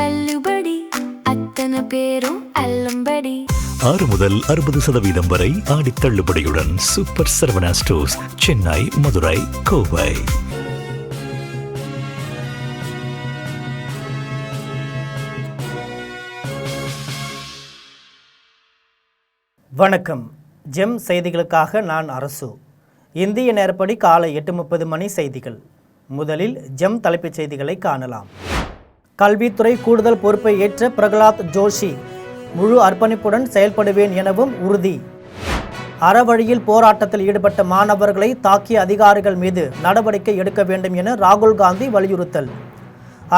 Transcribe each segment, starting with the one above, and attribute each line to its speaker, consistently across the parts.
Speaker 1: தள்ளுபடி, அத்தனை பேரும் அள்ளும்படி.
Speaker 2: 6 முதல் 60% வரை ஆடி தள்ளுபடியுடன் சூப்பர் சரவணா ஸ்டோர்ஸ், சென்னை, மதுரை, கோவை.
Speaker 3: வணக்கம். ஜெம் செய்திகளுக்காக நான் அரசு. இந்திய நேரப்படி காலை 8:30 மணி செய்திகள். முதலில் ஜெம் தலைப்புச் செய்திகளை காணலாம். கல்வித்துறை கூடுதல் பொறுப்பை ஏற்ற பிரகலாத் ஜோஷி, முழு அர்ப்பணிப்புடன் செயல்படுவேன் எனவும் உறுதி. அறவழியில் போராட்டத்தில் ஈடுபட்ட மாணவர்களை தாக்கிய அதிகாரிகள் மீது நடவடிக்கை எடுக்க வேண்டும் என ராகுல் காந்தி வலியுறுத்தல்.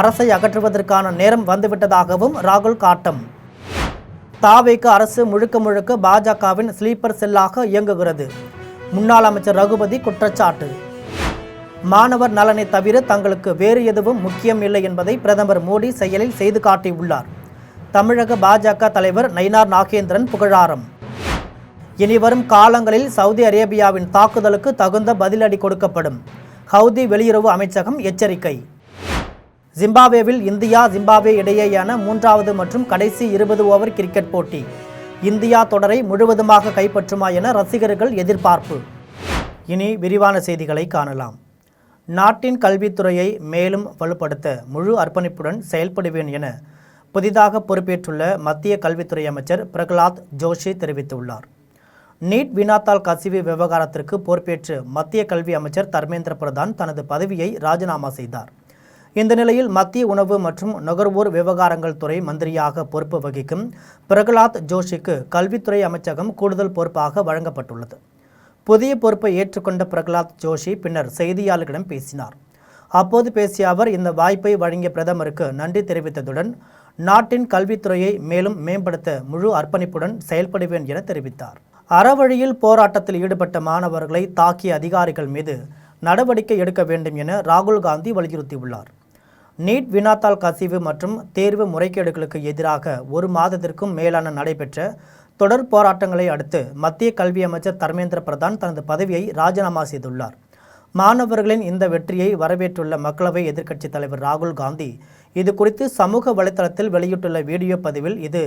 Speaker 3: அரசை அகற்றுவதற்கான நேரம் வந்துவிட்டதாகவும் ராகுல் காட்டம். தாவேக அரசு முழுக்க முழுக்க பாஜகவின் ஸ்லீப்பர் செல்லாக இயங்குகிறது. முன்னாள் அமைச்சர் ரகுபதி குற்றச்சாட்டு. மாணவர் நலனை தவிர தங்களுக்கு வேறு எதுவும் முக்கியம் இல்லை என்பதை பிரதமர் மோடி செயலில் செய்து காட்டியுள்ளார். தமிழக பாஜக தலைவர் நயினார் நாகேந்திரன் புகழாரம். இனிவரும் காலங்களில் சவுதி அரேபியாவின் தாக்குதலுக்கு தகுந்த பதிலடி கொடுக்கப்படும். ஹவுதி வெளியுறவு அமைச்சகம் எச்சரிக்கை. ஜிம்பாப்வேவில் இந்தியா ஜிம்பாப்வே இடையேயான 3வது மற்றும் கடைசி 20 ஓவர் கிரிக்கெட் போட்டி. இந்தியா தொடரை முழுவதுமாக கைப்பற்றுமா என ரசிகர்கள் எதிர்பார்ப்பு. இனி விரிவான செய்திகளை காணலாம். நாட்டின் கல்வித்துறையை மேலும் வலுப்படுத்த முழு அர்ப்பணிப்புடன் செயல்படுவேன் என புதிதாக பொறுப்பேற்றுள்ள மத்திய கல்வித்துறை அமைச்சர் பிரகலாத் ஜோஷி தெரிவித்துள்ளார். நீட் வினாத்தாள் கசிவு விவகாரத்திற்கு பொறுப்பேற்று மத்திய கல்வி அமைச்சர் தர்மேந்திர பிரதான் தனது பதவியை ராஜினாமா செய்தார். இந்த நிலையில் மத்திய உணவு மற்றும் நுகர்வோர் விவகாரங்கள் துறை மந்திரியாக பொறுப்பு வகிக்கும் பிரகலாத் ஜோஷிக்கு கல்வித்துறை அமைச்சகம் கூடுதல் பொறுப்பாக வழங்கப்பட்டுள்ளது. புதிய பொறுப்பை ஏற்றுக்கொண்ட பிரகலாத் ஜோஷி பின்னர் செய்தியாளர்களிடம் பேசினார். அப்போது பேசிய அவர் இந்த வாய்ப்பை வழங்கிய பிரதமருக்கு நன்றி தெரிவித்ததுடன் நாட்டின் கல்வித்துறையை மேலும் மேம்படுத்த முழு அர்ப்பணிப்புடன் செயல்படுவேன் என தெரிவித்தார். அறவழியில் போராட்டத்தில் ஈடுபட்ட மாணவர்களை தாக்கிய அதிகாரிகள் மீது நடவடிக்கை எடுக்க வேண்டும் என ராகுல் காந்தி வலியுறுத்தியுள்ளார். நீட் வினாத்தாள் கசிவு மற்றும் தேர்வு முறைகேடுகளுக்கு எதிராக 1 மாதத்திற்கும் மேலான நடைபெற்ற தொடர் போராட்டங்களை அடுத்து மத்திய கல்வி அமைச்சர் தர்மேந்திர பிரதான் தனது பதவியை ராஜினாமா செய்துள்ளார். மாணவர்களின் இந்த வெற்றியை வரவேற்றுள்ள மக்களவை எதிர்க்கட்சித் தலைவர் ராகுல் காந்தி இது குறித்து சமூக வலைதளத்தில் வெளியிட்டுள்ள வீடியோ பதிவில் இது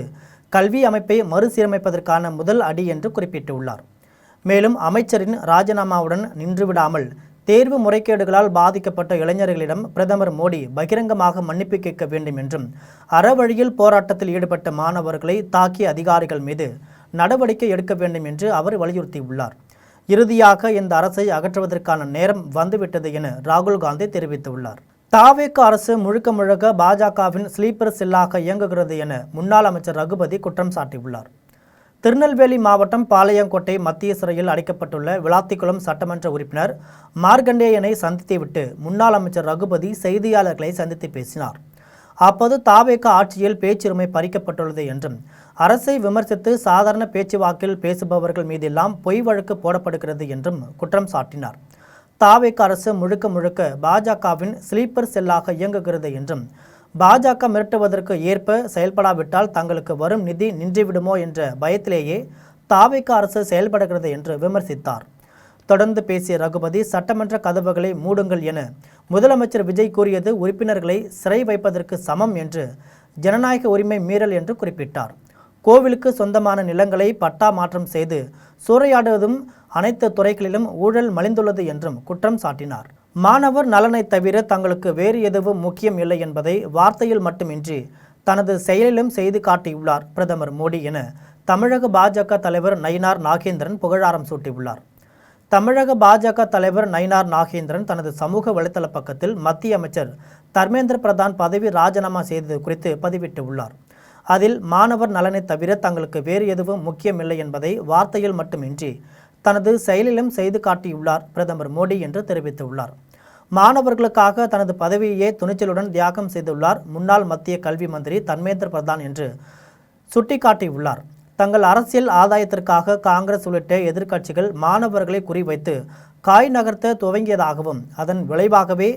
Speaker 3: கல்வி அமைப்பை மறுசீரமைப்பதற்கான முதல் அடி என்று குறிப்பிட்டுள்ளார். மேலும் அமைச்சரின் ராஜினாமாவுடன் நின்றுவிடாமல் தேர்வு முறைகேடுகளால் பாதிக்கப்பட்ட இளைஞர்களிடம் பிரதமர் மோடி பகிரங்கமாக மன்னிப்பு கேட்க வேண்டும் என்றும் அறவழியில் போராட்டத்தில் ஈடுபட்ட மாணவர்களை தாக்கிய அதிகாரிகள் மீது நடவடிக்கை எடுக்க வேண்டும் என்று அவர் வலியுறுத்தியுள்ளார். இறுதியாக இந்த அரசை அகற்றுவதற்கான நேரம் வந்துவிட்டது என ராகுல் காந்தி தெரிவித்துள்ளார். தாவேக அரசு முழுக்க முழுக்க பாஜகவின் ஸ்லீப்பர் செல்லாக இயங்குகிறது என முன்னாள் அமைச்சர் ரகுபதி குற்றம் சாட்டியுள்ளார். திருநெல்வேலி மாவட்டம் பாளையங்கோட்டை மத்திய சிறையில் அடைக்கப்பட்டுள்ள விளாத்திக்குளம் சட்டமன்ற உறுப்பினர் மார்கண்டேயனை சந்தித்துவிட்டு முன்னாள் அமைச்சர் ரகுபதி செய்தியாளர்களை சந்தித்து பேசினார். அப்போது தாவேக ஆட்சியில் பேச்சுரிமை பறிக்கப்பட்டுள்ளது என்றும் அரசை விமர்சித்து சாதாரண பேச்சுவாக்கில் பேசுபவர்கள் மீதெல்லாம் பொய் வழக்கு போடப்படுகிறது என்றும் குற்றம் சாட்டினார். தாவேக அரசு முழுக்க முழுக்க பாஜகவின் ஸ்லீப்பர் செல்லாக இயங்குகிறது என்றும் பாஜக மிரட்டுவதற்கு ஏற்ப செயல்படாவிட்டால் தங்களுக்கு வரும் நிதி நின்றுவிடுமோ என்ற பயத்திலேயே தாவேக அரசு செயல்படுகிறது என்று விமர்சித்தார். தொடர்ந்து பேசிய ரகுபதி சட்டமன்ற கதவுகளை மூடுங்கள் என முதலமைச்சர் விஜய் கூறியது உறுப்பினர்களை சிறை வைப்பதற்கு சமம் என்று ஜனநாயக உரிமை மீறல் என்று குறிப்பிட்டார். கோவிலுக்கு சொந்தமான நிலங்களை பட்டா மாற்றம் செய்து சூறையாடுவதும் அனைத்து துறைகளிலும் ஊழல் மலிந்துள்ளது என்றும் குற்றம் சாட்டினார். மாணவர் நலனை தவிர தங்களுக்கு வேறு எதுவும் முக்கியம் இல்லை என்பதை வார்த்தையில் மட்டுமின்றி தனது செயலிலும் செய்து காட்டியுள்ளார் பிரதமர் மோடி என தமிழக பாஜக தலைவர் நயினார் நாகேந்திரன் புகழாரம் சூட்டியுள்ளார். தமிழக பாஜக தலைவர் நயினார் நாகேந்திரன் தனது சமூக வலைதள பக்கத்தில் மத்திய அமைச்சர் தர்மேந்திர பிரதான் பதவி ராஜினாமா செய்தது குறித்து பதிவிட்டுள்ளார். அதில் மாணவர் நலனை தவிர தங்களுக்கு வேறு எதுவும் முக்கியமில்லை என்பதை வார்த்தையில் மட்டுமின்றி தனது செயலிலும் செய்து காட்டியுள்ளார் பிரதமர் மோடி என்று தெரிவித்துள்ளார். மாணவர்களுக்காக தனது பதவியையே துணிச்சலுடன் தியாகம் செய்துள்ளார் முன்னாள் மத்திய கல்வி மந்திரி தர்மேந்திர பிரதான் என்று சுட்டிக்காட்டியுள்ளார். தங்கள் அரசியல் ஆதாயத்திற்காக காங்கிரஸ் உள்ளிட்ட எதிர்க்கட்சிகள் மாணவர்களை குறிவைத்து காய் நகர்த்த துவங்கியதாகவும் அதன் விளைவாகவே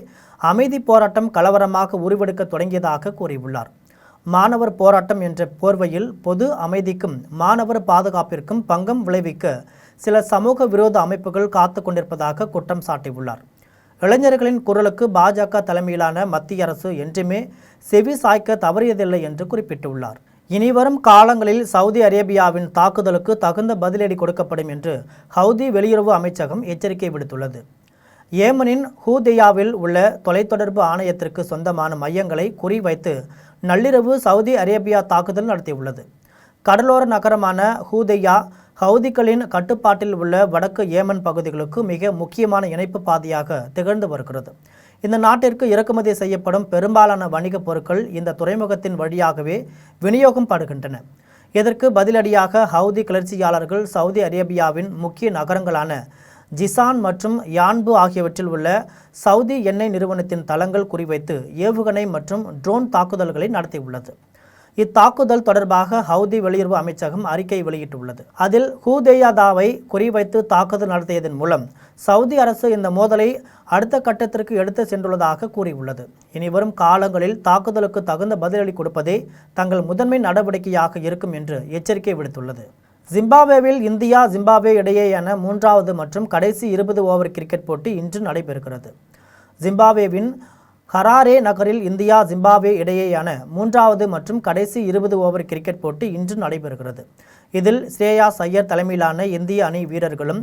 Speaker 3: அமைதி போராட்டம் கலவரமாக உருவெடுக்க தொடங்கியதாக கூறியுள்ளார். மாணவர் போராட்டம் என்ற போர்வையில் பொது அமைதிக்கும் மாணவர் பாதுகாப்பிற்கும் பங்கம் விளைவிக்க சில சமூக விரோத அமைப்புகள் காத்து கொண்டிருப்பதாக குற்றம் சாட்டியுள்ளார். இளைஞர்களின் குரலுக்கு பாஜக தலைமையிலான மத்திய அரசு என்றுமே செவி சாய்க்க தவறியதில்லை என்று குறிப்பிட்டுள்ளார். இனிவரும் காலங்களில் சவுதி அரேபியாவின் தாக்குதலுக்கு தகுந்த பதிலடி கொடுக்கப்படும் என்று ஹவுதி வெளியுறவு அமைச்சகம் எச்சரிக்கை விடுத்துள்ளது. ஏமனின் ஹூதேயாவில் உள்ள தொலைத்தொடர்பு ஆணையத்திற்கு சொந்தமான மையங்களை குறிவைத்து நள்ளிரவு சவுதி அரேபியா தாக்குதல் நடத்தியுள்ளது. கடலோர நகரமான ஹூதேயா ஹவுதிகளின் கட்டுப்பாட்டில் உள்ள வடக்கு ஏமன் பகுதிகளுக்கு மிக முக்கியமான இணைப்பு பாதையாக திகழ்ந்து வருகிறது. இந்த நாட்டிற்கு இறக்குமதி செய்யப்படும் பெரும்பாலான வணிகப் பொருட்கள் இந்த துறைமுகத்தின் வழியாகவே விநியோகம் படுகின்றன. இதற்கு பதிலடியாக ஹவுதி கிளர்ச்சியாளர்கள் சவுதி அரேபியாவின் முக்கிய நகரங்களான ஜிசான் மற்றும் யான்பு ஆகியவற்றில் உள்ள சவுதி எண்ணெய் நிறுவனத்தின் தளங்கள் குறிவைத்து ஏவுகணை மற்றும் ட்ரோன் தாக்குதல்களை நடத்தியுள்ளது. இத்தாக்குதல் தொடர்பாக ஹவுதி வெளியுறவு அமைச்சகம் அறிக்கை வெளியிட்டுள்ளது. அதில் ஹூதேயாதாவை குறிவைத்து தாக்குதல் நடத்தியதன் மூலம் சவுதி அரசு இந்த மோதலை அடுத்த கட்டத்திற்கு எடுத்து சென்றுள்ளதாக கூறியுள்ளது. இனிவரும் காலங்களில் தாக்குதலுக்கு தகுந்த பதிலடி கொடுப்பதே தங்கள் முதன்மை நடவடிக்கையாக இருக்கும் என்று எச்சரிக்கை விடுத்துள்ளது. ஜிம்பாப்வேவில் இந்தியா ஜிம்பாப்வே இடையேயான 3வது மற்றும் கடைசி 20 ஓவர் கிரிக்கெட் போட்டி இன்று நடைபெறுகிறது. ஜிம்பாப்வேவின் ஹராரே நகரில் இந்தியா ஜிம்பாப்வே இடையேயான 3வது மற்றும் கடைசி 20 ஓவர் கிரிக்கெட் போட்டி இன்று நடைபெறுகிறது. இதில் ஸ்ரேயாஸ் ஐயர் தலைமையிலான இந்திய அணி வீரர்களும்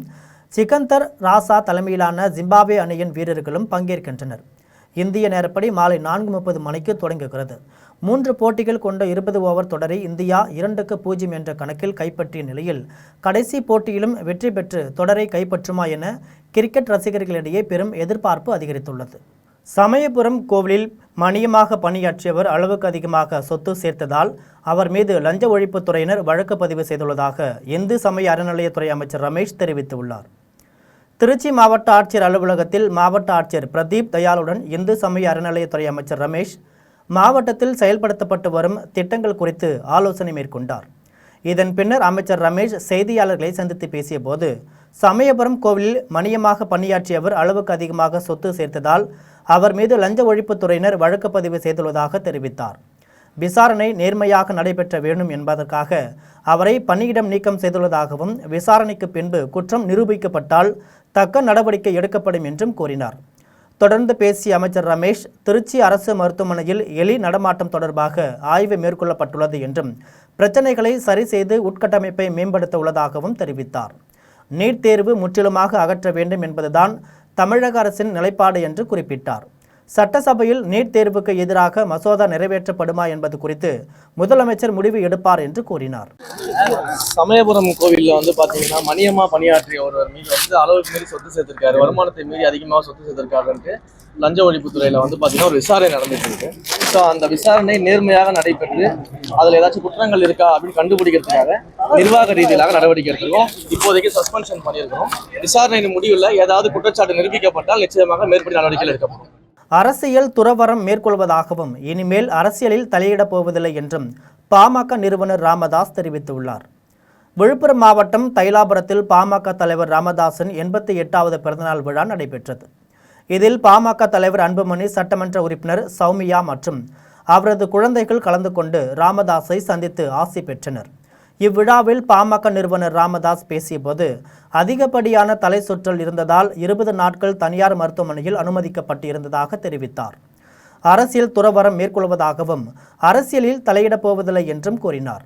Speaker 3: சிக்கந்தர் ராசா தலைமையிலான ஜிம்பாப்வே அணியின் வீரர்களும் பங்கேற்கின்றனர். இந்திய நேரப்படி மாலை 4:30 மணிக்கு தொடங்குகிறது. 3 போட்டிகள் கொண்ட 20 ஓவர் தொடரை இந்தியா 2-0 என்ற கணக்கில் கைப்பற்றிய நிலையில் கடைசி போட்டியிலும் வெற்றி பெற்று தொடரை கைப்பற்றுமா என கிரிக்கெட் ரசிகர்களிடையே பெரும் எதிர்பார்ப்பு அதிகரித்துள்ளது. சமயபுரம் கோவிலில் மணியமாக பணியாற்றியவர் அளவுக்கு அதிகமாக சொத்து சேர்த்ததால் அவர் மீது லஞ்ச ஒழிப்புத்துறையினர் வழக்கு பதிவு செய்துள்ளதாக இந்து சமய அறநிலையத்துறை அமைச்சர் ரமேஷ் தெரிவித்துள்ளார். திருச்சி மாவட்ட ஆட்சியர் அலுவலகத்தில் மாவட்ட ஆட்சியர் பிரதீப் தயாளுடன் இந்து சமய அறநிலையத்துறை அமைச்சர் ரமேஷ் மாவட்டத்தில் செயல்படுத்தப்பட்டு வரும் திட்டங்கள் குறித்து ஆலோசனை மேற்கொண்டார். இதன் பின்னர் அமைச்சர் ரமேஷ் செய்தியாளர்களை சந்தித்து பேசிய போது, சமயபுரம் கோவிலில் மணியமாக பணியாற்றியவர் அளவுக்கு அதிகமாக சொத்து சேர்த்ததால் அவர் மீது லஞ்ச ஒழிப்புத்துறையினர் வழக்கு பதிவு செய்துள்ளதாக தெரிவித்தார். விசாரணை நேர்மையாக நடைபெற்ற வேண்டும் என்பதற்காக அவரை பணியிடம் நீக்கம் செய்துள்ளதாகவும் விசாரணைக்கு பின்பு குற்றம் நிரூபிக்கப்பட்டால் தக்க நடவடிக்கை எடுக்கப்படும் என்றும் கூறினார். தொடர்ந்து பேசிய அமைச்சர் ரமேஷ், திருச்சி அரசு மருத்துவமனையில் எலி நடமாட்டம் தொடர்பாக ஆய்வு மேற்கொள்ளப்பட்டுள்ளது என்றும் பிரச்சனைகளை சரி செய்து உட்கட்டமைப்பை மேம்படுத்த உள்ளதாகவும் தெரிவித்தார். நீட் தேர்வு முற்றிலுமாக அகற்ற வேண்டும் என்பதுதான் தமிழக அரசின் நிலைப்பாடு என்று குறிப்பிட்டார். சட்டசபையில் நீட் தேர்வுக்கு எதிராக மசோதா நிறைவேற்றப்படுமா என்பது குறித்து முதலமைச்சர் முடிவு எடுப்பார் என்று கூறினார்.
Speaker 4: சமயபுரம் கோவிலில் பார்த்தீங்கன்னா மணியமா பணியாற்றிய ஒருவர் மீது அளவுக்கு மீறி சொத்து சேர்த்திருக்காரு, வருமானத்தை மீறி அதிகமாக சொத்து சேர்த்திருக்காருன்ட்டு லஞ்ச ஒழிப்புத்துறையில் பார்த்தீங்கன்னா ஒரு விசாரணை நடந்துட்டு இருக்கு. ஸோ அந்த விசாரணை நேர்மையாக நடைபெற்று அதில் ஏதாச்சும் குற்றங்கள் இருக்கா அப்படின்னு கண்டுபிடிக்கிறதுக்காக நிர்வாக ரீதியிலாக நடவடிக்கை எடுத்திருக்கோம். இப்போதைக்கு சஸ்பென்ஷன் பண்ணியிருக்கிறோம். விசாரணையின் முடிவில் ஏதாவது குற்றச்சாட்டு நிரூபிக்கப்பட்டால் நிச்சயமாக மேற்படி நடவடிக்கைகள் எடுக்கப்படும்.
Speaker 3: அரசியல் துறவரம் மேற்கொள்வதாகவும் இனிமேல் அரசியலில் தலையிடப் போவதில்லை என்றும் பாமக நிறுவனர் ராமதாஸ் தெரிவித்துள்ளார். விழுப்புரம் மாவட்டம் தைலாபுரத்தில் பாமக தலைவர் ராமதாஸின் 88வது பிறந்தநாள் விழா நடைபெற்றது. இதில் பாமக தலைவர் அன்புமணி, சட்டமன்ற உறுப்பினர் சௌமியா மற்றும் அவரது குழந்தைகள் கலந்து கொண்டு ராமதாஸை சந்தித்து ஆசி பெற்றனர். இவ்விழாவில் பாமக நிறுவனர் ராமதாஸ் பேசியபோது, அதிகப்படியான தலை சுற்றல் இருந்ததால் 20 நாட்கள் தனியார் மருத்துவமனையில் அனுமதிக்கப்பட்டு இருந்ததாக தெரிவித்தார். அரசியல் துறவரம் மேற்கொள்வதாகவும் அரசியலில் தலையிடப் போவதில்லை என்றும் கூறினார்.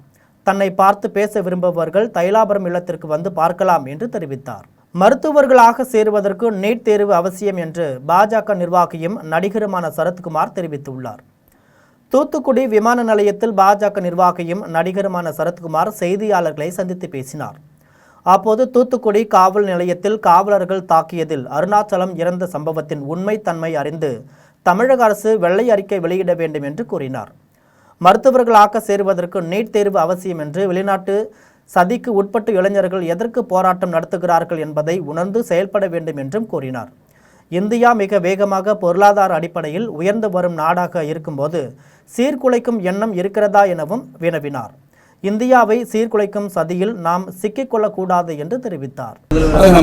Speaker 3: தன்னை பார்த்து பேச விரும்புபவர்கள் தைலாபுரம் இல்லத்திற்கு வந்து பார்க்கலாம் என்று தெரிவித்தார். மருத்துவர்களாக சேருவதற்கு நீட் தேர்வு அவசியம் என்று பாஜக நிர்வாகியும் நடிகருமான சரத்குமார் தெரிவித்துள்ளார். தூத்துக்குடி விமான நிலையத்தில் பாஜக நிர்வாகியும் நடிகருமான சரத்குமார் செய்தியாளர்களை சந்தித்து பேசினார். அப்போது தூத்துக்குடி காவல் நிலையத்தில் காவலர்கள் தாக்கியதில் அருணாச்சலம் இறந்த சம்பவத்தின் உண்மை தன்மை அறிந்து தமிழக அரசு வெள்ளை அறிக்கை வெளியிட வேண்டும் என்று கூறினார். மருத்துவர்களாக சேருவதற்கு நீட் தேர்வு அவசியம் என்று வெளிநாட்டு சதிக்கு உட்பட்டு இளைஞர்கள் எதற்கு போராட்டம் நடத்துகிறார்கள் என்பதை உணர்ந்து செயல்பட வேண்டும் என்றும் கூறினார். இந்தியா மிக வேகமாக பொருளாதார அடிப்படையில் உயர்ந்து வரும் நாடாக இருக்கும்போது சீர்குலைக்கும் எண்ணம் இருக்கிறதா எனவும் வினவினார். இந்தியாவை சீர்குலைக்கும் சதியில் நாம் சிக்கிக்கொள்ளக்கூடாது என்று தெரிவித்தார்.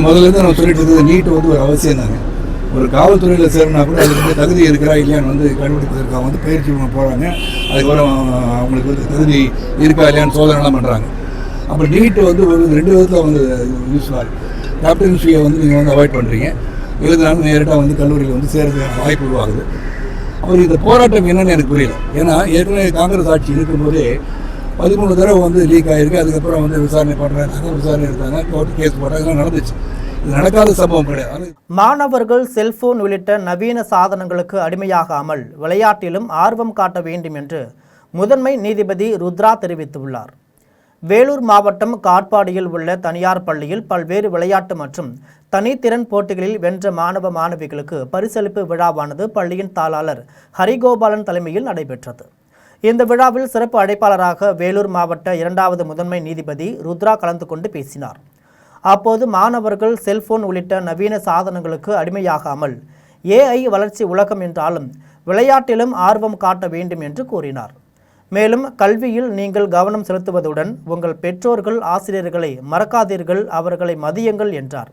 Speaker 5: முதல்ல சொல்லிட்டு நீட் ஒரு அவசியம் தாங்க. ஒரு காவல்துறையில் சேரணும்னா கூட அதுக்கு தகுதி இருக்கிறா இல்லையான்னு கண்டுபிடிப்பதற்காக பயிற்சி போகிறாங்க. அதுக்கப்புறம் அவங்களுக்கு தகுதி இருக்கா இல்லையான்னு சோதனைலாம் பண்ணுறாங்க. அப்புறம் நீட் ஒரு 2 விதத்தில் யூஸ்ஃபுல்லாக கேப்டன்சியை நீங்கள் அவாய்ட் பண்ணுறீங்க. எழுதினாலும் நேரடியாக வந்து கல்லூரியில் வந்து சேர்றதுக்கான வாய்ப்பு உருவாகுது. அவர் இந்த போராட்டம் என்னன்னு எனக்கு புரியல. ஏன்னா ஏற்கனவே காங்கிரஸ் ஆட்சி இருக்கும்போதே 13 தடவை வந்து லீக் ஆகிருக்கு. அதுக்கப்புறம் வந்து விசாரணை பண்ணுறாங்க, விசாரணை எடுத்தாங்க, கோர்ட்டு கேஸ் போட்டாங்க, இதெல்லாம் நடந்துச்சு. இது நடக்காத சம்பவம் கிடையாது.
Speaker 3: மாணவர்கள் செல்போன் உள்ளிட்ட நவீன சாதனங்களுக்கு அடிமையாகாமல் விளையாட்டிலும் ஆர்வம் காட்ட வேண்டும் என்று முதன்மை நீதிபதி ருத்ரா தெரிவித்துள்ளார். வேலூர் மாவட்டம் காட்பாடியில் உள்ள தனியார் பள்ளியில் பல்வேறு விளையாட்டு மற்றும் தனித்திறன் போட்டிகளில் வென்ற மாணவ மாணவிகளுக்கு பரிசளிப்பு விழாவானது பள்ளியின் தாளாளர் ஹரிகோபாலன் தலைமையில் நடைபெற்றது. இந்த விழாவில் சிறப்பு அழைப்பாளராக வேலூர் மாவட்ட 2வது முதன்மை நீதிபதி ருத்ரா கலந்து கொண்டு பேசினார். அப்போது மாணவர்கள் செல்போன் உள்ளிட்ட நவீன சாதனங்களுக்கு அடிமையாகாமல் AI வளர்ச்சி உலகம் என்றாலும் விளையாட்டிலும் ஆர்வம் காட்ட வேண்டும் என்று கூறினார். மேலும் கல்வியில் நீங்கள் கவனம் செலுத்துவதுடன் உங்கள் பெற்றோர்கள் ஆசிரியர்களை மறக்காதீர்கள், அவர்களை மதியுங்கள் என்றார்.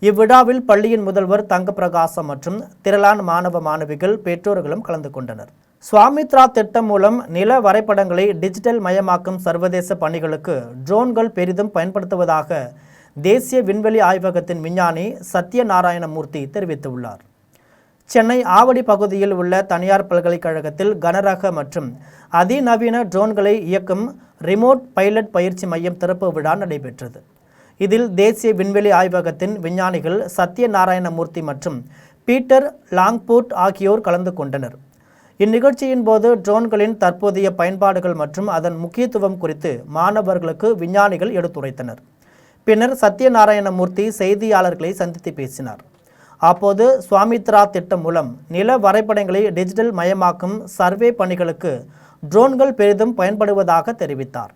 Speaker 3: இவ்விழாவில் பள்ளியின் முதல்வர் தங்கப்பிரகாசம் மற்றும் திரளான மாணவ மாணவிகள் பெற்றோர்களும் கலந்து கொண்டனர். சுவாமித்ரா திட்டம் மூலம் நில வரைபடங்களை டிஜிட்டல் மயமாக்கும் சர்வதேச பணிகளுக்கு ட்ரோன்கள் பெரிதும் பயன்படுத்துவதாக தேசிய விண்வெளி ஆய்வகத்தின் விஞ்ஞானி சத்யநாராயணமூர்த்தி தெரிவித்துள்ளார். சென்னை ஆவடி பகுதியில் உள்ள தனியார் பல்கலைக்கழகத்தில் கனரக மற்றும் அதிநவீன ட்ரோன்களை இயக்கும் ரிமோட் பைலட் பயிற்சி மையம் திறப்பு விழா நடைபெற்றது. இதில் தேசிய விண்வெளி ஆய்வகத்தின் விஞ்ஞானிகள் சத்யநாராயணமூர்த்தி மற்றும் பீட்டர் லாங்போர்ட் ஆகியோர் கலந்து கொண்டனர். இந்நிகழ்ச்சியின் போது ட்ரோன்களின் தற்போதைய பயன்பாடுகள் மற்றும் அதன் முக்கியத்துவம் குறித்து மாணவர்களுக்கு விஞ்ஞானிகள் எடுத்துரைத்தனர். பின்னர் சத்யநாராயணமூர்த்தி செய்தியாளர்களை சந்தித்து பேசினார். அப்போது சுவாமித்ரா திட்டம் மூலம் நில வரைபடங்களை டிஜிட்டல் மயமாக்கும் சர்வே பணிகளுக்கு ட்ரோன்கள் பெரிதும் பயன்படுவதாக தெரிவித்தார்.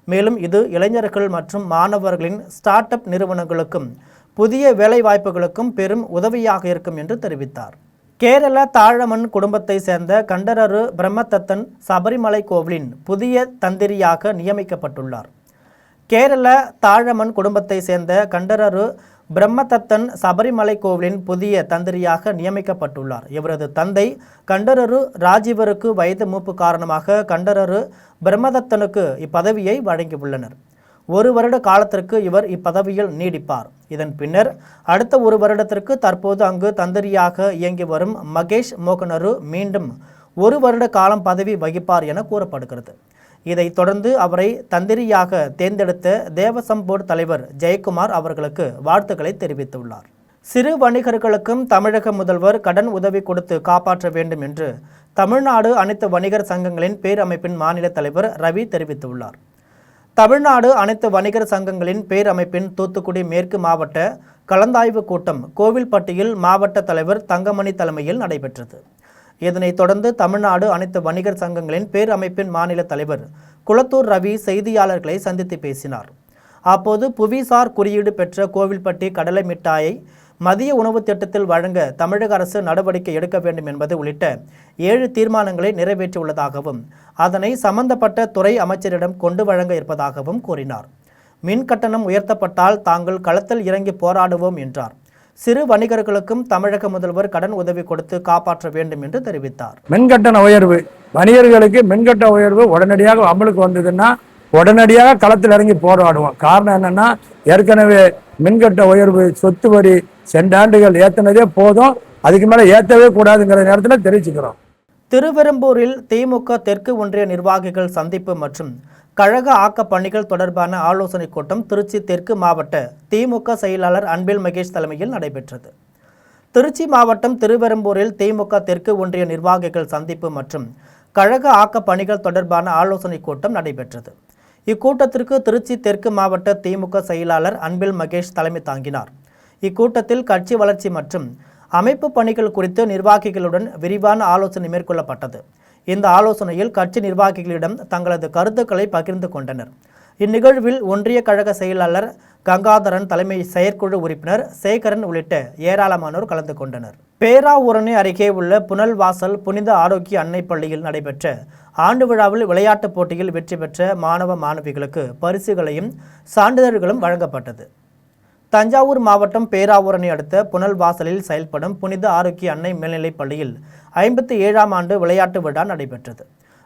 Speaker 3: மேலும் இது இளைஞர்கள் மற்றும் மாணவர்களின் ஸ்டார்ட் அப் நிறுவனங்களுக்கும் புதிய வேலைவாய்ப்புகளுக்கும் பெரும் உதவியாக இருக்கும் என்று தெரிவித்தார். கேரள தாழமண் குடும்பத்தை சேர்ந்த கண்டரரு பிரம்மதத்தன் சபரிமலை கோவிலின் புதிய தந்திரியாக நியமிக்கப்பட்டுள்ளார். கேரள தாழமண் குடும்பத்தை சேர்ந்த கண்டரரு பிரம்மதத்தன் சபரிமலை கோவிலின் புதிய தந்திரியாக நியமிக்கப்பட்டுள்ளார். இவரது தந்தை கண்டரரு ராஜீவருக்கு வயது மூப்பு காரணமாக கண்டரரு பிரம்மதத்தனுக்கு இப்பதவியை வழங்கியுள்ளனர். 1 வருட காலத்திற்கு இவர் இப்பதவியில் நீடிப்பார். இதன் பின்னர் அடுத்த 1 வருடத்திற்கு தற்போது அங்கு தந்திரியாக இயங்கி வரும் மகேஷ் மோகனரு மீண்டும் 1 வருட காலம் பதவி வகிப்பார் என கூறப்படுகிறது. இதைத் தொடர்ந்து அவரை தந்திரியாக தேர்ந்தெடுத்த தேவசம் போர்டு தலைவர் ஜெயக்குமார் அவர்களுக்கு வாழ்த்துக்களை தெரிவித்துள்ளார். சிறு வணிகர்களுக்கும் தமிழக முதல்வர் கடன் உதவி கொடுத்து காப்பாற்ற வேண்டும் என்று தமிழ்நாடு அனைத்து வணிகர் சங்கங்களின் பேரமைப்பின் மாநில தலைவர் ரவி தெரிவித்துள்ளார். தமிழ்நாடு அனைத்து வணிகர் சங்கங்களின் பேரமைப்பின் தூத்துக்குடி மேற்கு மாவட்ட கலந்தாய்வு கூட்டம் கோவில்பட்டியில் மாவட்ட தலைவர் தங்கமணி தலைமையில் நடைபெற்றது. இதனைத் தொடர்ந்து தமிழ்நாடு அனைத்து வணிகர் சங்கங்களின் பேரமைப்பின் மாநில தலைவர் குளத்தூர் ரவி செய்தியாளர்களை சந்தித்து பேசினார். அப்போது புவிசார் குறியீடு பெற்ற கோவில்பட்டி கடலை மிட்டாயை மதிய உணவு திட்டத்தில் வழங்க தமிழக அரசு நடவடிக்கை எடுக்க வேண்டும் என்பது உள்ளிட்ட 7 தீர்மானங்களை நிறைவேற்றியுள்ளதாகவும் அதனை சம்பந்தப்பட்ட துறை அமைச்சரிடம் கொண்டு வழங்க இருப்பதாகவும் கூறினார். மின் கட்டணம் உயர்த்தப்பட்டால் தாங்கள் களத்தில் இறங்கி போராடுவோம் என்றார். சிறு வணிகர்களுக்கும் தமிழக முதல்வர் கடன் உதவி கொடுத்து காப்பாற்ற வேண்டும் என்று தெரிவித்தார்.
Speaker 6: மின்கட்டண உயர்வு, வணிகர்களுக்கு மின்கட்டண உயர்வு உடனடியாக அமலுக்கு வந்ததுன்னா உடனடியாக களத்தில் இறங்கி போராடுவோம். காரணம் என்னன்னா, ஏற்கனவே மின்கட்ட உயர்வு சொத்து வரி சென்ற ஆண்டுகள் ஏற்றினதே போதும், அதுக்கு மேலே ஏற்றவே கூடாதுங்கிற நேரத்தில் தெரிவிச்சுக்கிறோம்.
Speaker 3: திருவெரும்பூரில் திமுக தெற்கு ஒன்றிய நிர்வாகிகள் சந்திப்பு மற்றும் கழக ஆக்க பணிகள் தொடர்பான ஆலோசனை கூட்டம் திருச்சி தெற்கு மாவட்ட திமுக செயலாளர் அன்பில் மகேஷ் தலைமையில் நடைபெற்றது. திருச்சி மாவட்டம் திருவெரும்பூரில் திமுக தெற்கு ஒன்றிய நிர்வாகிகள் சந்திப்பு மற்றும் கழக ஆக்க பணிகள் தொடர்பான ஆலோசனை கூட்டம் நடைபெற்றது. இக்கூட்டத்திற்கு திருச்சி தெற்கு மாவட்ட திமுக செயலாளர் அன்பில் மகேஷ் தலைமை தாங்கினார். இக்கூட்டத்தில் கட்சி வளர்ச்சி மற்றும் அமைப்பு பணிகள் குறித்து நிர்வாகிகளுடன் விரிவான ஆலோசனை மேற்கொள்ளப்பட்டது. இந்த ஆலோசனையில் கட்சி நிர்வாகிகளிடம் தங்களது கருத்துக்களை பகிர்ந்து கொண்டனர். இந்நிகழ்வில் ஒன்றிய கழக செயலாளர் கங்காதரன், தலைமை செயற்குழு உறுப்பினர் சேகரன் உள்ளிட்ட ஏராளமானோர் கலந்து கொண்டனர். பேராவூரணி அருகே உள்ள புனல்வாசல் புனித ஆரோக்கிய அன்னை பள்ளியில் நடைபெற்ற ஆண்டு விழாவில் விளையாட்டுப் போட்டியில் வெற்றி பெற்ற மாணவ மாணவிகளுக்கு பரிசுகளையும் சான்றிதழ்களும் வழங்கப்பட்டது. தஞ்சாவூர் மாவட்டம் பேராவூரணி அடுத்த புனல்வாசலில் செயல்படும் புனித ஆரோக்கிய அன்னை மேல்நிலைப் பள்ளியில் 57ஆம் ஆண்டு விளையாட்டு விழா நடைபெற்றது.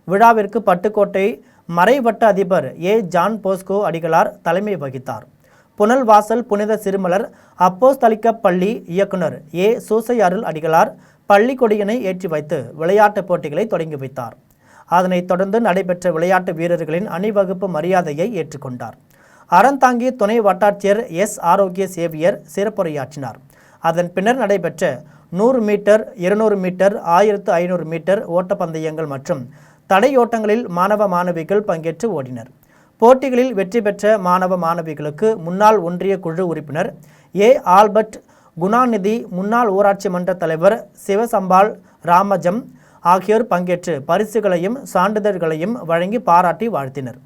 Speaker 3: விழாவிற்கு பட்டுக்கோட்டை மறைவட்ட அதிபர் ஜான் போஸ்கோ அடிகளார் தலைமை வகித்தார். புனல்வாசல் புனித சிறுமலர் அப்போஸ்தலிக்க பள்ளி இயக்குனர் ஏ சூசை அருள் அடிகளார் பள்ளி கொடியினை ஏற்றி வைத்து விளையாட்டுப் போட்டிகளை தொடங்கி வைத்தார். அதனைத் தொடர்ந்து நடைபெற்ற விளையாட்டு வீரர்களின் அணிவகுப்பு மரியாதையை ஏற்றுக்கொண்டார். அறந்தாங்கி துணை வட்டாட்சியர் எஸ் ஆரோக்கிய சேவியர் சிறப்புரையாற்றினார். அதன் பின்னர் நடைபெற்ற 100 மீட்டர், 200 மீட்டர், 1500 மீட்டர் ஓட்டப்பந்தயங்கள் மற்றும் தடையோட்டங்களில் மாணவ மாணவிகள் பங்கேற்று ஓடினர். போட்டிகளில் வெற்றி பெற்ற மாணவ மாணவிகளுக்கு முன்னாள் ஒன்றிய குழு உறுப்பினர் ஏ ஆல்பர்ட், குணாநிதி, முன்னாள் ஊராட்சி மன்ற தலைவர் சிவசம்பாள் ராமஜம் ஆகியோர் பங்கேற்று பரிசுகளையும் சான்றிதழ்களையும் வழங்கி பாராட்டி வாழ்த்தினர்.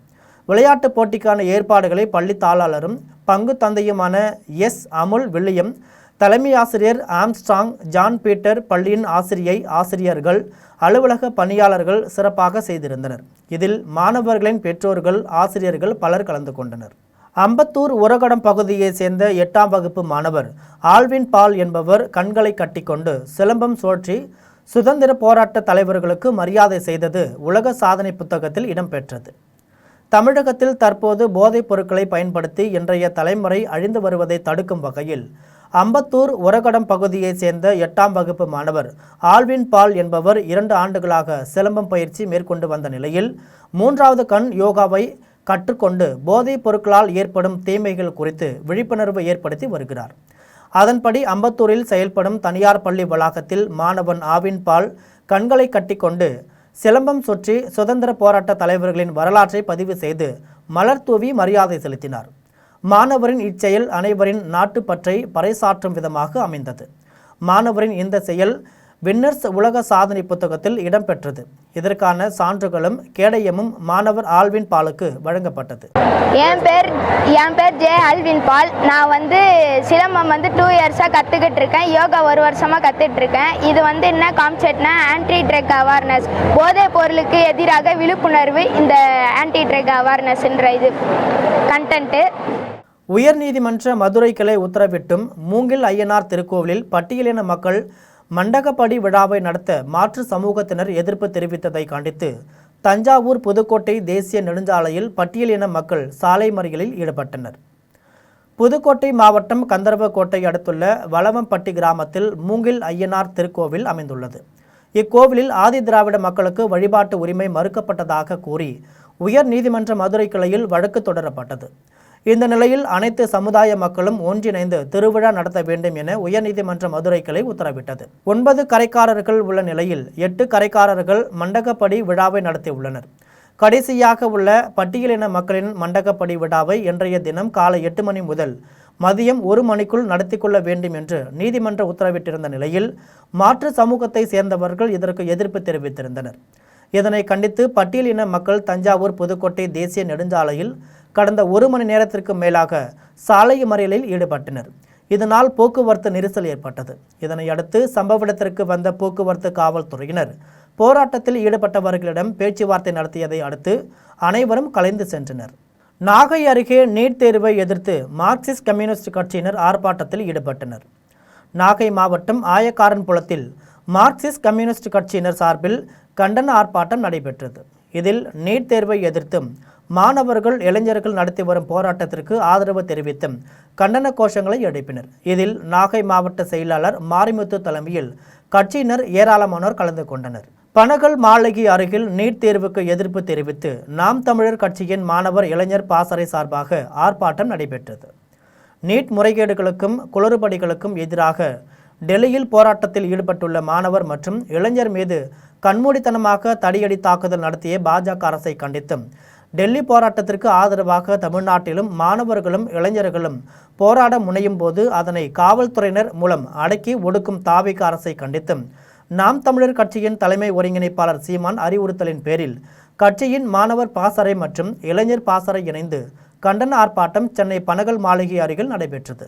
Speaker 3: விளையாட்டுப் போட்டிக்கான ஏற்பாடுகளை பள்ளி தாளாளரும் பங்கு தந்தையுமான எஸ் அமுல் வில்லியம், தலைமை ஆசிரியர் ஆம்ஸ்ட்ராங், ஜான் பீட்டர், பள்ளியின் ஆசிரியர்கள், அலுவலக பணியாளர்கள் சிறப்பாக செய்திருந்தனர். இதில் மாணவர்களின் பெற்றோர்கள், ஆசிரியர்கள் பலர் கலந்து கொண்டனர். அம்பத்தூர் உரகடம் பகுதியை சேர்ந்த 8ஆம் வகுப்பு மாணவர் ஆல்வின் பால் என்பவர் கண்களை கட்டிக்கொண்டு சிலம்பம் சுழற்றி சுதந்திர போராட்ட தலைவர்களுக்கு மரியாதை செய்தது உலக சாதனை புத்தகத்தில் இடம்பெற்றது. தமிழகத்தில் தற்போது போதைப் பொருட்களை பயன்படுத்தி இன்றைய தலைமுறை அழிந்து வருவதை தடுக்கும் வகையில் அம்பத்தூர் உரகடம் பகுதியை சேர்ந்த 8ஆம் வகுப்பு மாணவர் ஆல்வின் பால் என்பவர் 2 ஆண்டுகளாக சிலம்பம் பயிற்சி மேற்கொண்டு வந்த நிலையில் 3வது கண் யோகாவை கற்றுக்கொண்டு போதைப் பொருட்களால் ஏற்படும் தீமைகள் குறித்து விழிப்புணர்வு ஏற்படுத்தி வருகிறார். அதன்படி அம்பத்தூரில் செயல்படும் தனியார் பள்ளி வளாகத்தில் மாணவன் ஆவின் பால் கண்களை கட்டிக்கொண்டு சிலம்பம் சுற்றி சுதந்திர போராட்ட தலைவர்களின் வரலாற்றை பதிவு செய்து மலர் தூவி மரியாதை செலுத்தினார். மாணவரின் இச்செயல் அனைவரின் நாட்டுப்பற்றை பறைசாற்றும் விதமாக அமைந்தது. மாணவரின் இந்த செயல் வின்னர்ஸ் உலக சாதனை புத்தகத்தில் இடம்பெற்றது. இதற்கான சான்றுகளும் கேடயமும் மாணவர் ஆல்வின் பாலுக்கு வழங்கப்பட்டது.
Speaker 7: என் பேர் ஜே ஆல்வின் பால். நான் சிலம்பம் 2 இயர்ஸாக கற்றுக்கிட்டு இருக்கேன். யோகா 1 வருஷமாக கற்றுட்டு இருக்கேன். இது என்ன கான்செப்ட்னா ஆன்டி ட்ரக் அவேர்னஸ், போதைப் பொருளுக்கு எதிராக விழிப்புணர்வு. இந்த ஆன்டி ட்ரக் அவேர்னஸ்ன்ற இது கண்டென்ட்டு.
Speaker 3: உயர்நீதிமன்ற மதுரை கிளை உத்தரவிட்டும் மூங்கில் ஐயனார் திருக்கோவிலில் பட்டியலின மக்கள் மண்டகப்படி விழாவை நடத்த மாற்று சமூகத்தினர் எதிர்ப்பு தெரிவித்ததை கண்டித்து தஞ்சாவூர் புதுக்கோட்டை தேசிய நெடுஞ்சாலையில் பட்டியலின மக்கள் சாலை மறியலில் ஈடுபட்டனர். புதுக்கோட்டை மாவட்டம் கந்தர்வக்கோட்டை அடுத்துள்ள வளவம்பட்டி கிராமத்தில் மூங்கில் ஐயனார் திருக்கோவில் அமைந்துள்ளது. இக்கோவிலில் ஆதி திராவிட மக்களுக்கு வழிபாட்டு உரிமை மறுக்கப்பட்டதாக கூறி உயர் நீதிமன்ற மதுரை கிளையில் வழக்கு தொடரப்பட்டது. இந்த நிலையில் அனைத்து சமுதாய மக்களும் ஒன்றிணைந்து திருவிழா நடத்த வேண்டும் என உயர்நீதிமன்ற மதுரை கிளை உத்தரவிட்டது. 9 கரைக்காரர்கள் உள்ள நிலையில் 8 கரைக்காரர்கள் மண்டகப்படி விழாவை நடத்தியுள்ளனர். கடைசியாக உள்ள பட்டியலின மக்களின் மண்டகப்படி விழாவை இன்றைய தினம் காலை 8 மணி முதல் மதியம் 1 மணிக்குள் நடத்தி கொள்ள வேண்டும் என்று நீதிமன்ற உத்தரவிட்டிருந்த நிலையில் மாற்று சமூகத்தை சேர்ந்தவர்கள் இதற்கு எதிர்ப்பு தெரிவித்திருந்தனர். இதனை கண்டித்து பட்டியலின மக்கள் தஞ்சாவூர் புதுக்கோட்டை தேசிய நெடுஞ்சாலையில் கடந்த 1 மணி நேரத்திற்கு மேலாக சாலை மறியலில் ஈடுபட்டனர். இதனால் போக்குவரத்து நெரிசல் ஏற்பட்டது. இதனை அடுத்து சம்பவ இடத்திற்கு வந்த போக்குவரத்து காவல்துறையினர் போராட்டத்தில் ஈடுபட்டவர்களிடம் பேச்சுவார்த்தை நடத்தியதை அடுத்து அனைவரும் கலைந்து சென்றனர். நாகை அருகே நீட் தேர்வை எதிர்த்து மார்க்சிஸ்ட் கம்யூனிஸ்ட் கட்சியினர் ஆர்ப்பாட்டத்தில் ஈடுபட்டனர். நாகை மாவட்டம் ஆயக்காரன்புலத்தில் மார்க்சிஸ்ட் கம்யூனிஸ்ட் கட்சியினர் சார்பில் கண்டன ஆர்ப்பாட்டம் நடைபெற்றது. இதில் நீட் தேர்வை எதிர்த்தும் மாணவர்கள், இளைஞர்கள் நடத்தி வரும் போராட்டத்திற்கு ஆதரவு தெரிவித்தும் கண்டன கோஷங்களை எழுப்பினர். இதில் நாகை மாவட்ட செயலாளர் மாரிமுத்து தலைமையில் கட்சியினர் ஏராளமானோர் கலந்து கொண்டனர். பனகல் மாளிகை அருகில் நீட் தேர்வுக்கு எதிர்ப்பு தெரிவித்து நாம் தமிழர் கட்சியின் மாணவர் இளைஞர் பாசறை சார்பாக ஆர்ப்பாட்டம் நடைபெற்றது. நீட் முறைகேடுகளுக்கும் குளறுபடிகளுக்கும் எதிராக டெல்லியில் போராட்டத்தில் ஈடுபட்டுள்ள மாணவர் மற்றும் இளைஞர் மீது கண்மூடித்தனமாக தடியடி தாக்குதல் நடத்திய பாஜக அரசை கண்டித்தும் டெல்லி போராட்டத்திற்கு ஆதரவாக தமிழ்நாட்டிலும் மாணவர்களும் இளைஞர்களும் போராட முனையும் போது அதனை காவல்துறையினர் மூலம் அடக்கி ஒடுக்கும் தாவிக அரசை கண்டித்தும் நாம் தமிழர் கட்சியின் தலைமை ஒருங்கிணைப்பாளர் சீமான் அறிவுறுத்தலின் பேரில் கட்சியின் மாணவர் பாசறை மற்றும் இளைஞர் பாசறை இணைந்து கண்டன ஆர்ப்பாட்டம் சென்னை பனகல் மாளிகை அருகில் நடைபெற்றது.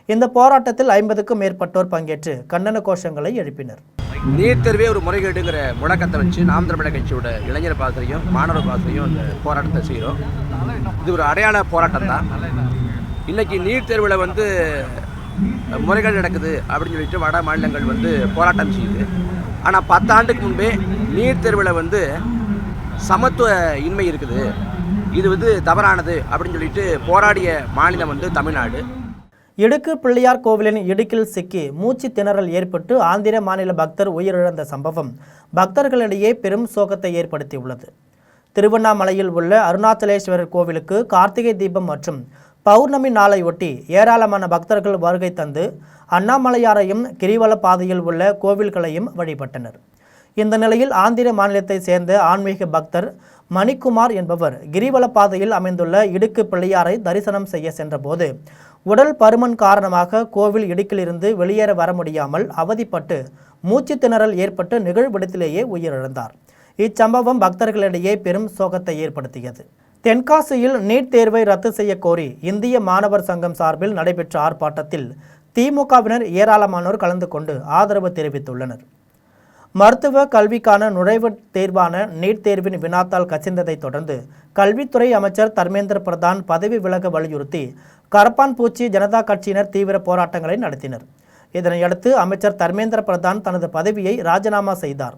Speaker 3: இந்த போராட்டத்தில் 50க்கும் மேற்பட்டோர் பங்கேற்று கண்டன கோஷங்களை எழுப்பினர்.
Speaker 8: நீட் தேர்வே ஒரு முறைகேடுங்கிற முழக்கத்தை வச்சு நாம் தமிழர் கட்சியோட இளைஞர் பாசறையும் மாணவர் பாசறையும் இந்த போராட்டத்தை செய்கிறோம். இது ஒரு அடையாள போராட்டம் தான். இன்றைக்கி நீட் தேர்வில் முறைகேடு நடக்குது அப்படின்னு சொல்லிட்டு வட மாநிலங்கள் போராட்டம் செய்யுது. ஆனால் 10 ஆண்டுக்கு முன்பே நீட் தேர்வில் சமத்துவ இன்மை இருக்குது, இது வந்து தவறானது அப்படின்னு சொல்லிட்டு போராடிய மாநிலம் வந்து தமிழ்நாடு.
Speaker 3: இடுக்கு பிள்ளையார் கோவிலின் இடுக்கில் சிக்கி மூச்சு திணறல் ஏற்பட்டு ஆந்திர மாநில பக்தர் உயிரிழந்த சம்பவம் பக்தர்களிடையே பெரும் சோகத்தை ஏற்படுத்தியுள்ளது. திருவண்ணாமலையில் உள்ள அருணாச்சலேஸ்வரர் கோவிலுக்கு கார்த்திகை தீபம் மற்றும் பௌர்ணமி நாளையொட்டி ஏராளமான பக்தர்கள் வருகை தந்து அண்ணாமலையாரையும் கிரிவல பாதையில் உள்ள கோவில்களையும் வழிபட்டனர். இந்த நிலையில் ஆந்திர மாநிலத்தை சேர்ந்த ஆன்மீக பக்தர் மணிக்குமார் என்பவர் கிரிவல பாதையில் அமைந்துள்ள இடுக்கு பிள்ளையாரை தரிசனம் செய்ய சென்றபோது உடல் பருமன் காரணமாக கோவில் இடுக்கிலிருந்து வெளியேற வர முடியாமல் அவதிப்பட்டு மூச்சு திணறல் ஏற்பட்டு நிகழ்விடத்திலேயே உயிரிழந்தார். இச்சம்பவம் பக்தர்களிடையே பெரும் சோகத்தை ஏற்படுத்தியது. தென்காசியில் நீட் தேர்வை ரத்து செய்ய கோரி இந்திய மாணவர் சங்கம் சார்பில் நடைபெற்ற ஆர்ப்பாட்டத்தில் திமுகவினர் ஏராளமானோர் கலந்து கொண்டு ஆதரவு தெரிவித்துள்ளனர். மருத்துவ கல்விக்கான நுழைவுத் தேர்வான நீட் தேர்வின் வினாத்தாள் கசிந்ததை தொடர்ந்து கல்வித்துறை அமைச்சர் தர்மேந்திர பிரதான் பதவி விலக வலியுறுத்தி கரப்பான்பூச்சி ஜனதா கட்சியினர் தீவிர போராட்டங்களை நடத்தினர். இதனையடுத்து அமைச்சர் தர்மேந்திர பிரதான் தனது பதவியை ராஜினாமா செய்தார்.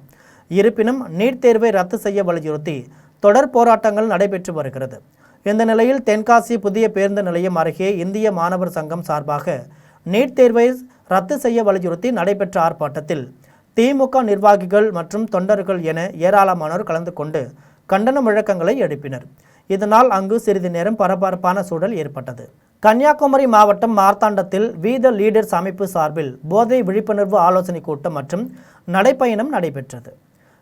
Speaker 3: இருப்பினும் நீட் தேர்வை ரத்து செய்ய வலியுறுத்தி தொடர் போராட்டங்கள் நடைபெற்று வருகிறது. இந்த நிலையில் தென்காசி புதிய பேருந்து நிலையம் அருகே இந்திய மாணவர் சங்கம் சார்பாக நீட் தேர்வை ரத்து செய்ய வலியுறுத்தி நடைபெற்ற ஆர்ப்பாட்டத்தில் திமுக நிர்வாகிகள் மற்றும் தொண்டர்கள் என ஏராளமானோர் கலந்து கொண்டு கண்டன முழக்கங்களை எழுப்பினர். இதனால் அங்கு சிறிது நேரம் பரபரப்பான சூழல் ஏற்பட்டது. கன்னியாகுமரி மாவட்டம் மார்த்தாண்டத்தில் வி த லீடர்ஸ் அமைப்பு சார்பில் போதை விழிப்புணர்வு ஆலோசனை கூட்டம் மற்றும் நடைப்பயணம் நடைபெற்றது.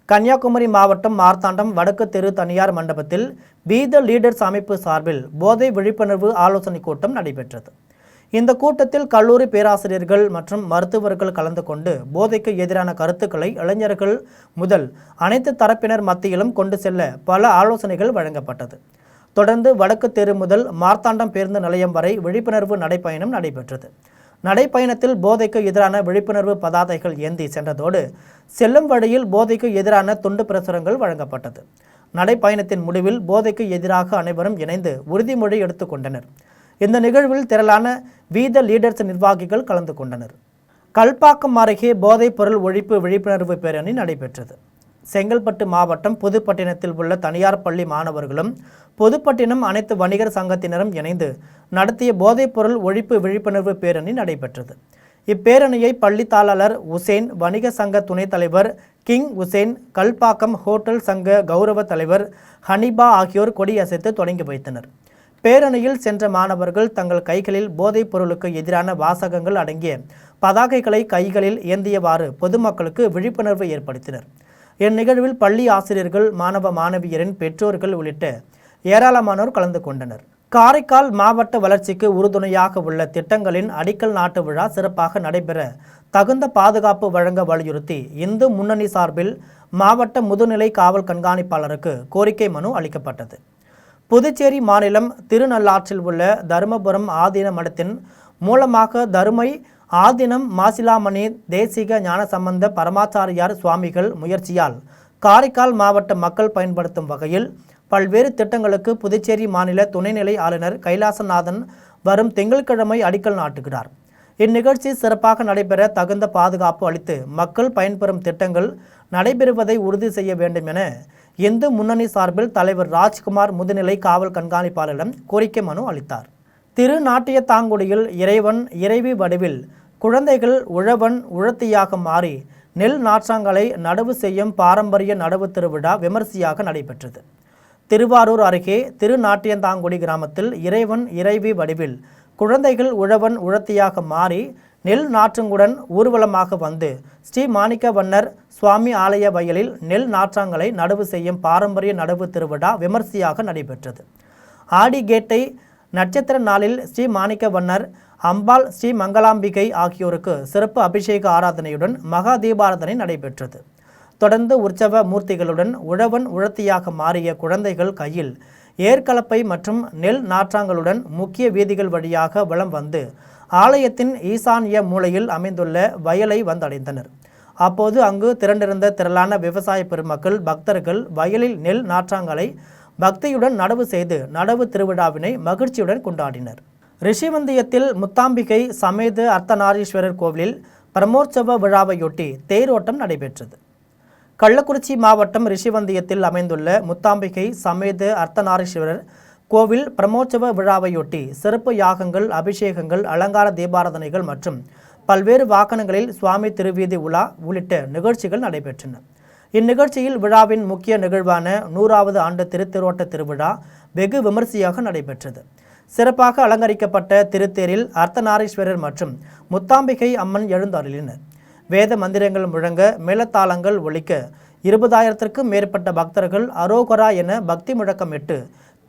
Speaker 3: கன்னியாகுமரி மாவட்டம் மார்த்தாண்டம் வடக்கு தெரு தனியார் மண்டபத்தில் வி த லீடர்ஸ் அமைப்பு சார்பில் போதை விழிப்புணர்வு ஆலோசனை கூட்டம் நடைபெற்றது. இந்த கூட்டத்தில் கல்லூரி பேராசிரியர்கள் மற்றும் மருத்துவர்கள் கலந்து கொண்டு போதைக்கு எதிரான கருத்துக்களை இளைஞர்கள் முதல் அனைத்து தரப்பினர் மத்தியிலும் கொண்டு செல்ல பல ஆலோசனைகள் வழங்கப்பட்டது. தொடர்ந்து வடக்கு தெரு முதல் மார்த்தாண்டம் பேருந்து நிலையம் வரை விழிப்புணர்வு நடைப்பயணம் நடைபெற்றது. நடைப்பயணத்தில் போதைக்கு எதிரான விழிப்புணர்வு பதாதைகள் ஏந்தி சென்றதோடு செல்லும் வழியில் போதைக்கு எதிரான துண்டு பிரசுரங்கள் வழங்கப்பட்டது. நடைப்பயணத்தின் முடிவில் போதைக்கு எதிராக அனைவரும் இணைந்து உறுதிமொழி எடுத்துக்கொண்டனர். இந்த நிகழ்வில் திரளான வி த லீடர்ஸ் நிர்வாகிகள் கலந்து கொண்டனர். கல்பாக்கம் அருகே போதைப் பொருள் ஒழிப்பு விழிப்புணர்வு பேரணி நடைபெற்றது. செங்கல்பட்டு மாவட்டம் புதுப்பட்டினத்தில் உள்ள தனியார் பள்ளி மாணவர்களும் புதுப்பட்டினம் அனைத்து வணிகர் சங்கத்தினரும் இணைந்து நடத்திய போதைப் பொருள் ஒழிப்பு விழிப்புணர்வு பேரணி நடைபெற்றது. இப்பேரணியை பள்ளி தாளர் உசேன், வணிக சங்க துணைத் தலைவர் கிங் உசேன், கல்பாக்கம் ஹோட்டல் சங்க கௌரவ தலைவர் ஹனிபா ஆகியோர் கொடியசைத்து தொடங்கி வைத்தனர். பேரணியில் சென்ற மாணவர்கள் தங்கள் கைகளில் போதைப் பொருளுக்கு எதிரான வாசகங்கள் அடங்கிய பதாகைகளை கைகளில் ஏந்தியவாறு பொதுமக்களுக்கு விழிப்புணர்வு ஏற்படுத்தினர். இந்நிகழ்வில் பள்ளி ஆசிரியர்கள், மாணவ மாணவியரின் பெற்றோர்கள் உள்ளிட்ட ஏராளமானோர் கலந்து கொண்டனர். காரைக்கால் மாவட்ட வளர்ச்சிக்கு உறுதுணையாக உள்ள திட்டங்களின் அடிக்கல் நாட்டு விழா சிறப்பாக நடைபெற தகுந்த பாதுகாப்பு வழங்க வலியுறுத்தி இந்து முன்னணி சார்பில் மாவட்ட முதுநிலை காவல் கண்காணிப்பாளருக்கு கோரிக்கை மனு அளிக்கப்பட்டது. புதுச்சேரி மாநிலம் திருநள்ளாற்றில் உள்ள தருமபுரம் ஆதீன மடத்தின் மூலமாக தருமை ஆதீனம் மாசிலாமணி தேசிக ஞானசம்பந்த பரமாச்சாரியார் சுவாமிகள் முயற்சியால் காரைக்கால் மாவட்ட மக்கள் பயன்படுத்தும் வகையில் பல்வேறு திட்டங்களுக்கு புதுச்சேரி மாநில துணைநிலை ஆளுநர் கைலாசநாதன் வரும் திங்கட்கிழமை அடிக்கல் நாட்டுகிறார். இந்நிகழ்ச்சி சிறப்பாக நடைபெற தகுந்த பாதுகாப்பு அளித்து மக்கள் பயன்பெறும் திட்டங்கள் நடைபெறுவதை உறுதி செய்ய வேண்டும் என இந்து முன்னணி சார்பில் தலைவர் ராஜ்குமார் முதுநிலை காவல் கண்காணிப்பாளரிடம் கோரிக்கை மனு அளித்தார். திருநாட்டியத்தாங்குடியில் இறைவன் இறைவி வடிவில் குழந்தைகள் உழவன் உழத்தியாக மாறி நெல் நாற்றாங்கலை நடவு செய்யும் பாரம்பரிய நடவு திருவிழா விமர்சையாக நடைபெற்றது. திருவாரூர் அருகே திருநாட்டியந்தாங்குடி கிராமத்தில் இறைவன் இறைவி வடிவில் குழந்தைகள் உழவன் உழத்தியாக மாறி நெல் நாற்றுங்குடன் ஊர்வலமாக வந்து ஸ்ரீ மாணிக்க வண்ணர் சுவாமி ஆலய வயலில் நெல் நாற்றாங்கலை நடவு செய்யும் பாரம்பரிய நடவு திருவிழா விமர்சையாக நடைபெற்றது. ஆடிகேட்டை நட்சத்திர நாளில் ஸ்ரீ மாணிக்க வண்ணர், அம்பாள், ஸ்ரீ மங்களாம்பிகை ஆகியோருக்கு சிறப்பு அபிஷேக ஆராதனையுடன் மகா தீபாராதனை நடைபெற்றது. தொடர்ந்து உற்சவ மூர்த்திகளுடன் உழவன் உழத்தியாக மாறிய குழந்தைகள் கையில் ஏற்கலப்பை மற்றும் நெல் நாற்றாங்களுடன் முக்கிய வீதிகள் வழியாக வலம் வந்து ஆலயத்தின் ஈசான்ய மூலையில் அமைந்துள்ள வயலை வந்தடைந்தனர். அப்போது அங்கு திரண்டிருந்த திரளான விவசாய பெருமக்கள், பக்தர்கள் வயலில் நெல் நாற்றாங்களை பக்தியுடன் நடவு செய்து நடவு திருவிழாவினை மகிழ்ச்சியுடன் கொண்டாடினர். ரிஷிவந்தியத்தில் முத்தாம்பிகை சமேத அர்த்தநாரீஸ்வரர் கோவிலில் பிரமோற்சவ விழாவையொட்டி தேரோட்டம் நடைபெற்றது. கள்ளக்குறிச்சி மாவட்டம் ரிஷிவந்தியத்தில் அமைந்துள்ள முத்தாம்பிகை சமேத அர்த்தநாரீஸ்வரர் கோவில் பிரமோற்சவ விழாவையொட்டி சிறப்பு யாகங்கள், அபிஷேகங்கள், அலங்கார தீபாராதனைகள் மற்றும் பல்வேறு வாகனங்களில் சுவாமி திருவீதி உலா உள்ளிட்ட நிகழ்ச்சிகள் நடைபெற்றன. இந்நிகழ்ச்சியில் விழாவின் முக்கிய நிகழ்வான 100வது ஆண்டு திருத்தேரோட்ட திருவிழா வெகு விமரிசையாக நடைபெற்றது. சிறப்பாக அலங்கரிக்கப்பட்ட திருத்தேரில் அர்த்தநாரீஸ்வரர் மற்றும் முத்தாம்பிகை அம்மன் எழுந்தருளினர். வேத மந்திரங்கள் முழங்க, மேளதாளங்கள் ஒலிக்க 20,000க்கும் மேற்பட்ட பக்தர்கள் அரோகரா என பக்தி முழக்கமிட்டு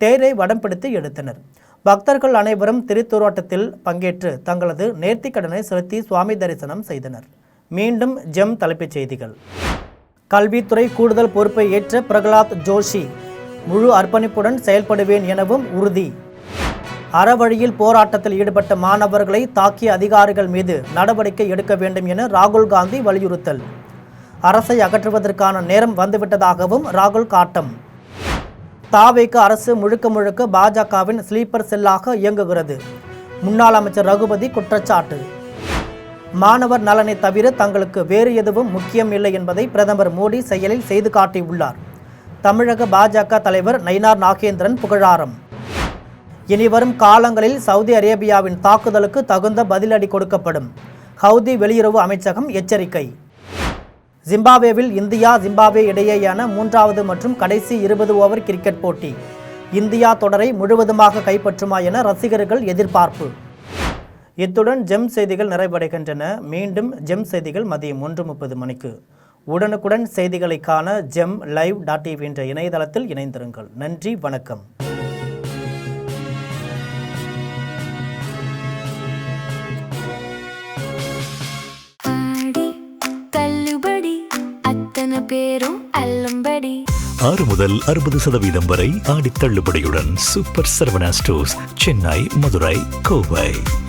Speaker 3: தேரை வடம் பிடித்து எடுத்தனர். பக்தர்கள் அனைவரும் திருத்தேரோட்டத்தில் பங்கேற்று தங்களது நேர்த்திக்கடனை செலுத்தி சுவாமி தரிசனம் செய்தனர். மீண்டும் ஜெம் தலைப்புச் செய்திகள். கல்வித்துறை கூடுதல் பொறுப்பை ஏற்ற பிரகலாத் ஜோஷி முழு அர்ப்பணிப்புடன் செயல்படுவேன் எனவும் உறுதி. அறவழியில் போராட்டத்தில் ஈடுபட்ட மாணவர்களை தாக்கிய அதிகாரிகள் மீது நடவடிக்கை எடுக்க வேண்டும் என ராகுல் காந்தி வலியுறுத்தல். அரசை அகற்றுவதற்கான நேரம் வந்துவிட்டதாகவும் ராகுல் காட்டம். தாவேக அரசு முழுக்க முழுக்க பாஜகவின் ஸ்லீப்பர் செல்லாக இயங்குகிறது. முன்னாள் அமைச்சர் ரகுபதி குற்றச்சாட்டு. மாணவர் நலனை தவிர தங்களுக்கு வேறு எதுவும் முக்கியம் இல்லை என்பதை பிரதமர் மோடி செயலில் செய்து காட்டியுள்ளார். தமிழக பாஜக தலைவர் நயினார் நாகேந்திரன் புகழாரம். இனிவரும் காலங்களில் சவுதி அரேபியாவின் தாக்குதலுக்கு தகுந்த பதிலடி கொடுக்கப்படும். ஹவுதி வெளியுறவு அமைச்சகம் எச்சரிக்கை. ஜிம்பாப்வேவில் இந்தியா ஜிம்பாப்வே இடையேயான 3வது மற்றும் கடைசி 20 ஓவர் கிரிக்கெட் போட்டி. இந்தியா தொடரை முழுவதுமாக கைப்பற்றுமா என ரசிகர்கள் எதிர்பார்ப்பு. இத்துடன் ஜெம் செய்திகள் நிறைவடைகின்றன. மீண்டும் ஜெம் செய்திகள் மதியம் 1:30 மணிக்கு. உடனுக்குடன் செய்திகளை காண ஜெம் live.tv என்ற இணையதளத்தில் இணைந்திருங்கள். நன்றி, வணக்கம்.
Speaker 1: பேரும் அல்லும்படி
Speaker 2: 6 முதல் 60% வரை ஆடி தள்ளுபடியுடன் சூப்பர் சரவணா ஸ்டோர்ஸ், சென்னை, மதுரை, கோவை.